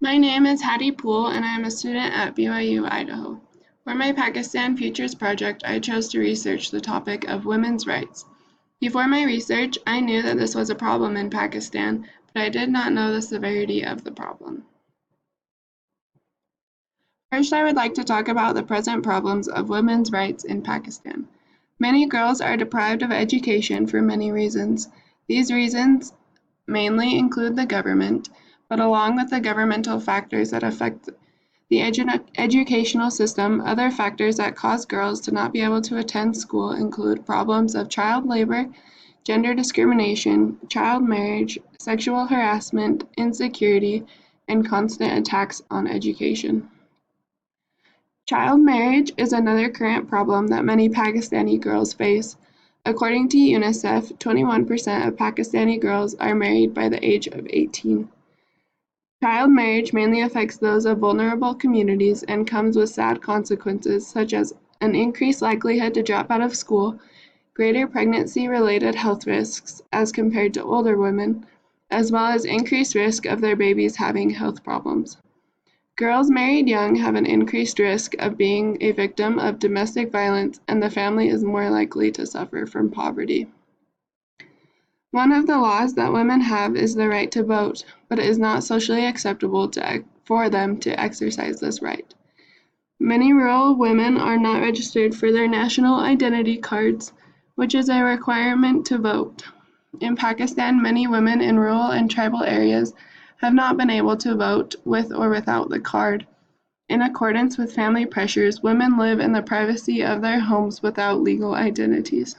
My name is Hattie Poole, and I am a student at BYU, Idaho. For my Pakistan Futures project, I chose to research the topic of women's rights. Before my research, I knew that this was a problem in Pakistan, but I did not know the severity of the problem. First, I would like to talk about the present problems of women's rights in Pakistan. Many girls are deprived of education for many reasons. These reasons mainly include the government, but along with the governmental factors that affect the educational system, other factors that cause girls to not be able to attend school include problems of child labor, gender discrimination, child marriage, sexual harassment, insecurity, and constant attacks on education. Child marriage is another current problem that many Pakistani girls face. According to UNICEF, 21% of Pakistani girls are married by the age of 18. Child marriage mainly affects those of vulnerable communities and comes with sad consequences such as an increased likelihood to drop out of school, greater pregnancy-related health risks as compared to older women, as well as increased risk of their babies having health problems. Girls married young have an increased risk of being a victim of domestic violence, and the family is more likely to suffer from poverty. One of the laws that women have is the right to vote, but it is not socially acceptable for them to exercise this right. Many rural women are not registered for their national identity cards, which is a requirement to vote. In Pakistan, many women in rural and tribal areas have not been able to vote with or without the card. In accordance with family pressures, women live in the privacy of their homes without legal identities.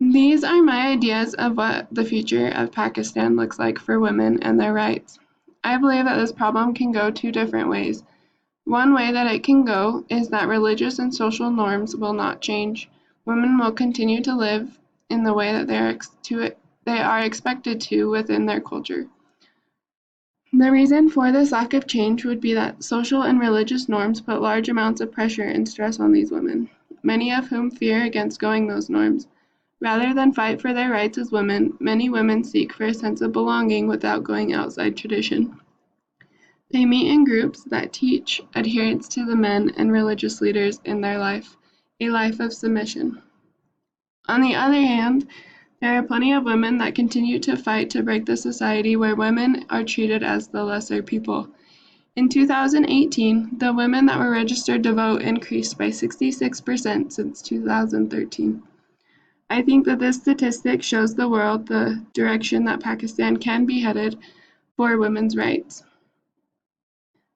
These are my ideas of what the future of Pakistan looks like for women and their rights. I believe that this problem can go two different ways. One way that it can go is that religious and social norms will not change. Women will continue to live in the way that they are expected to within their culture. The reason for this lack of change would be that social and religious norms put large amounts of pressure and stress on these women, many of whom fear against going those norms. Rather than fight for their rights as women, many women seek for a sense of belonging without going outside tradition. They meet in groups that teach adherence to the men and religious leaders in their life, a life of submission. On the other hand, there are plenty of women that continue to fight to break the society where women are treated as the lesser people. In 2018, the women that were registered to vote increased by 66% since 2013. I think that this statistic shows the world the direction that Pakistan can be headed for women's rights.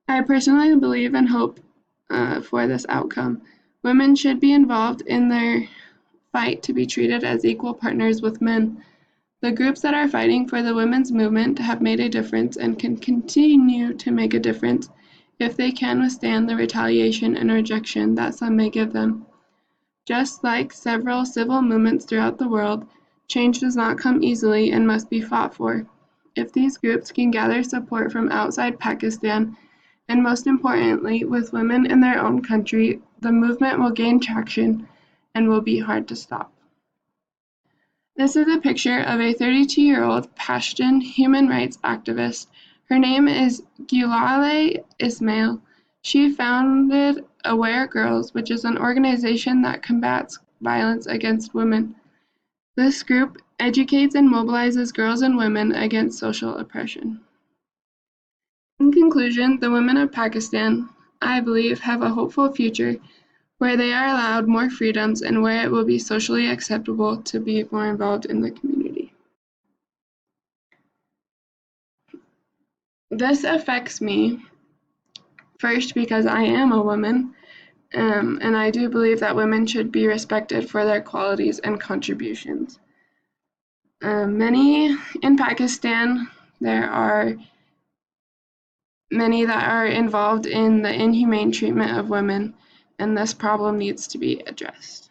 I personally believe and hope for this outcome. Women should be involved in their fight to be treated as equal partners with men. The groups that are fighting for the women's movement have made a difference and can continue to make a difference if they can withstand the retaliation and rejection that some may give them. Just like several civil movements throughout the world, change does not come easily and must be fought for. If these groups can gather support from outside Pakistan, and most importantly, with women in their own country, the movement will gain traction and will be hard to stop. This is a picture of a 32-year-old Pashtun human rights activist. Her name is Gulale Ismail. She founded Aware Girls, which is an organization that combats violence against women. This group educates and mobilizes girls and women against social oppression. In conclusion, the women of Pakistan, I believe, have a hopeful future where they are allowed more freedoms and where it will be socially acceptable to be more involved in the community. This affects me, first because I am a woman, and I do believe that women should be respected for their qualities and contributions. Many in Pakistan, there are many that are involved in the inhumane treatment of women, and this problem needs to be addressed.